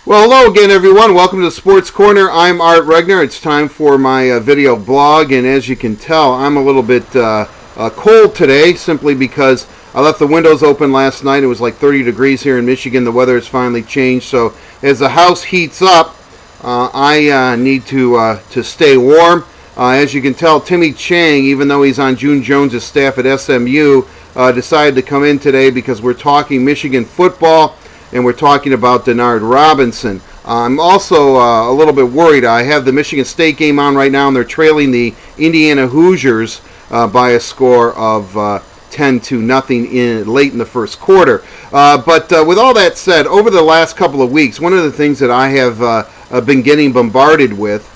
Well, hello again, everyone. Welcome to the Sports Corner. I'm Art Regner. It's time for my video blog, and as you can tell, I'm a little bit cold today, simply because I left the windows open last night. It was like 30 degrees here in Michigan. The weather has finally changed, so as the house heats up, I need to stay warm. As you can tell, Timmy Chang, even though he's on June Jones' staff at SMU, decided to come in today because we're talking Michigan football. And we're talking about Denard Robinson. I'm also a little bit worried. I have the Michigan State game on right now, and they're trailing the Indiana Hoosiers by a score of 10-0 late in the first quarter. But with all that said, over the last couple of weeks, one of the things that I have been getting bombarded with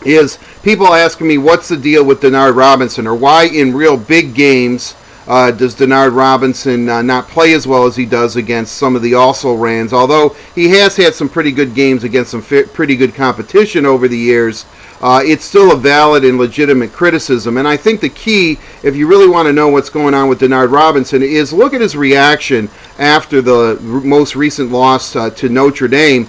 is people asking me what's the deal with Denard Robinson, or why in real big games does Denard Robinson not play as well as he does against some of the also-rans? Although he has had some pretty good games against some pretty good competition over the years, it's still a valid and legitimate criticism. And I think the key, if you really want to know what's going on with Denard Robinson, is look at his reaction after the most recent loss to Notre Dame,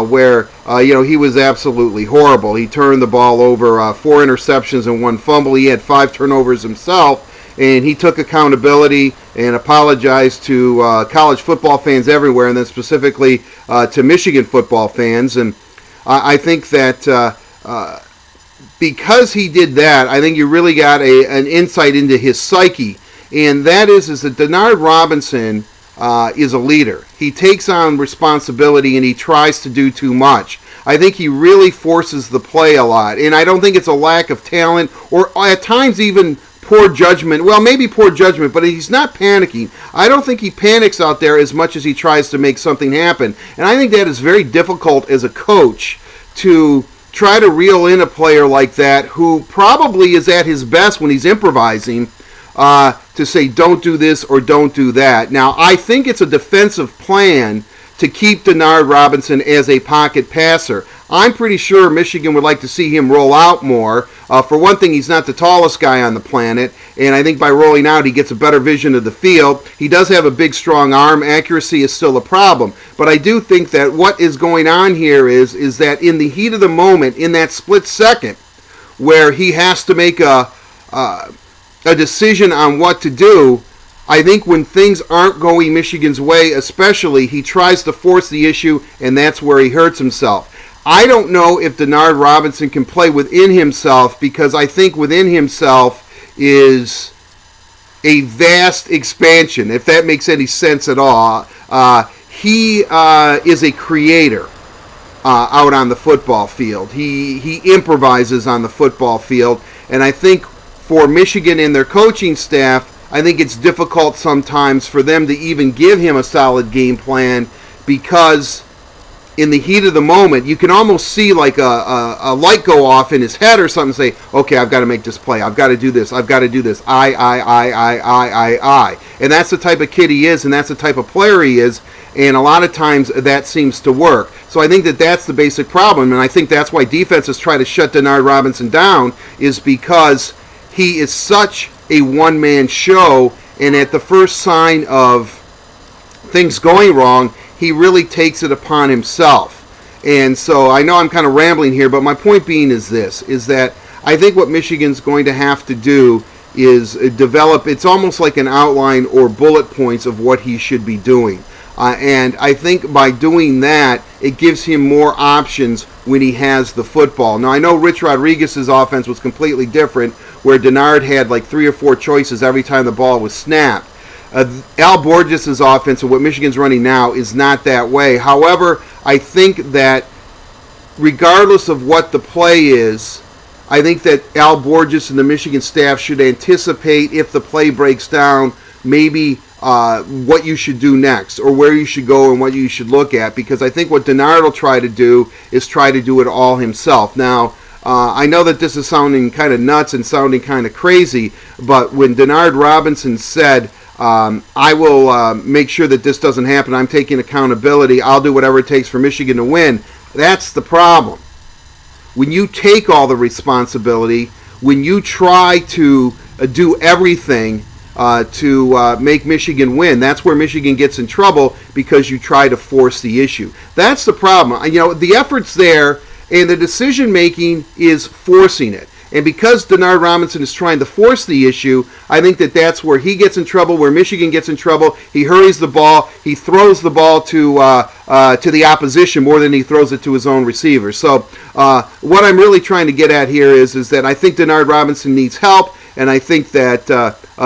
where he was absolutely horrible. He turned the ball over, 4 interceptions and 1 fumble. He had 5 turnovers himself. And he took accountability and apologized to college football fans everywhere, and then specifically to Michigan football fans. And I think that because he did that, I think you really got an insight into his psyche. And that is that Denard Robinson is a leader. He takes on responsibility and he tries to do too much. I think he really forces the play a lot. And I don't think it's a lack of talent or at times even poor judgment. Well, maybe poor judgment, but he's not panicking. I don't think he panics out there as much as he tries to make something happen. And I think that is very difficult as a coach to try to reel in a player like that who probably is at his best when he's improvising to say don't do this or don't do that. Now, I think it's a defensive plan to keep Denard Robinson as a pocket passer. I'm pretty sure Michigan would like to see him roll out more. For one thing, he's not the tallest guy on the planet, and I think by rolling out, he gets a better vision of the field. He does have a big, strong arm. Accuracy is still a problem. But I do think that what is going on here is that in the heat of the moment, in that split second, where he has to make a decision on what to do, I think when things aren't going Michigan's way, especially, he tries to force the issue, and that's where he hurts himself. I don't know if Denard Robinson can play within himself, because I think within himself is a vast expansion, if that makes any sense at all. He is a creator out on the football field. He improvises on the football field, and I think for Michigan and their coaching staff, I think it's difficult sometimes for them to even give him a solid game plan, because in the heat of the moment, you can almost see like a light go off in his head or something, say, okay, I've got to make this play. I've got to do this. I've got to do this. I. And that's the type of kid he is, and that's the type of player he is, and a lot of times that seems to work. So I think that that's the basic problem, and I think that's why defenses try to shut Denard Robinson down, is because he is such a one-man show, and at the first sign of things going wrong, he really takes it upon himself. And so I know I'm kind of rambling here, but my point being is this, is that I think what Michigan's going to have to do is develop, it's almost like an outline or bullet points of what he should be doing. And I think by doing that, it gives him more options when he has the football. Now, I know Rich Rodriguez's offense was completely different, where Denard had like 3 or 4 choices every time the ball was snapped. Al Borges' offense, and what Michigan's running now, is not that way. However, I think that regardless of what the play is, I think that Al Borges and the Michigan staff should anticipate, if the play breaks down, maybe what you should do next, or where you should go and what you should look at, because I think what Denard will try to do is try to do it all himself. Now, I know that this is sounding kind of nuts and sounding kind of crazy, but when Denard Robinson said, I will make sure that this doesn't happen, I'm taking accountability, I'll do whatever it takes for Michigan to win, that's the problem. When you take all the responsibility, when you try to do everything, to make Michigan win. That's where Michigan gets in trouble, because you try to force the issue. That's the problem. The effort's there, and the decision making is forcing it. And because Denard Robinson is trying to force the issue, I think that's where he gets in trouble, where Michigan gets in trouble. He hurries the ball. He throws the ball to the opposition more than he throws it to his own receiver. So what I'm really trying to get at here is that I think Denard Robinson needs help, and I think that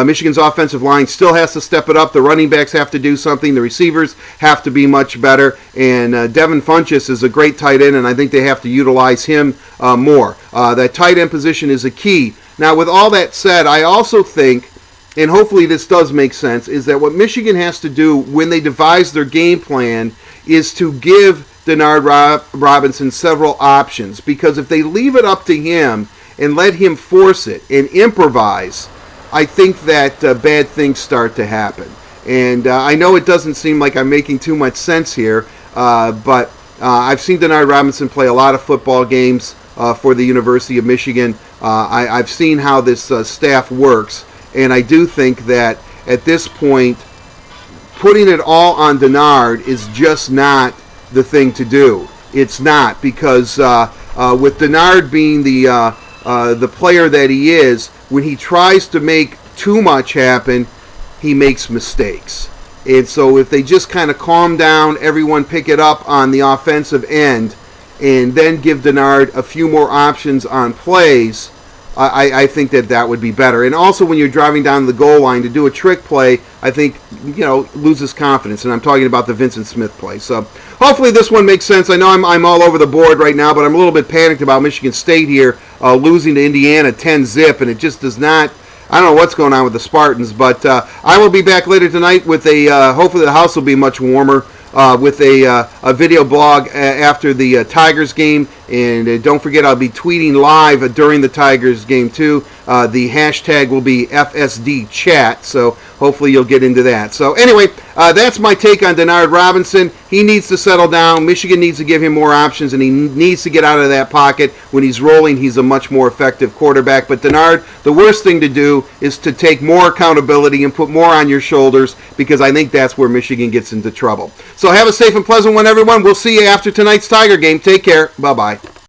Michigan's offensive line still has to step it up. The running backs have to do something. The receivers have to be much better. And Devin Funchess is a great tight end, and I think they have to utilize him more. That tight end position is a key. Now, with all that said, I also think, and hopefully this does make sense, is that what Michigan has to do when they devise their game plan is to give Denard Robinson several options. Because if they leave it up to him and let him force it and improvise, I think that bad things start to happen. And I know it doesn't seem like I'm making too much sense here, but I've seen Denard Robinson play a lot of football games for the University of Michigan. I've seen how this staff works, and I do think that at this point, putting it all on Denard is just not the thing to do. It's not, because with Denard being the player that he is, when he tries to make too much happen, he makes mistakes. And so if they just kind of calm down, everyone pick it up on the offensive end, and then give Denard a few more options on plays, I think that would be better. And also, when you're driving down the goal line to do a trick play, I think, loses confidence. And I'm talking about the Vincent Smith play. So hopefully this one makes sense. I know I'm all over the board right now, but I'm a little bit panicked about Michigan State here losing to Indiana 10-zip, and it just does not. I don't know what's going on with the Spartans, but I will be back later tonight with hopefully the house will be much warmer, with a video blog after the Tigers game. And don't forget, I'll be tweeting live during the Tigers game too. The hashtag will be FSD chat, so hopefully you'll get into that. So anyway, that's my take on Denard Robinson. He needs to settle down. Michigan needs to give him more options, and he needs to get out of that pocket. When he's rolling, he's a much more effective quarterback. But Denard, the worst thing to do is to take more accountability and put more on your shoulders, because I think that's where Michigan gets into trouble. So have a safe and pleasant one, everyone. We'll see you after tonight's Tiger game. Take care. Bye-bye.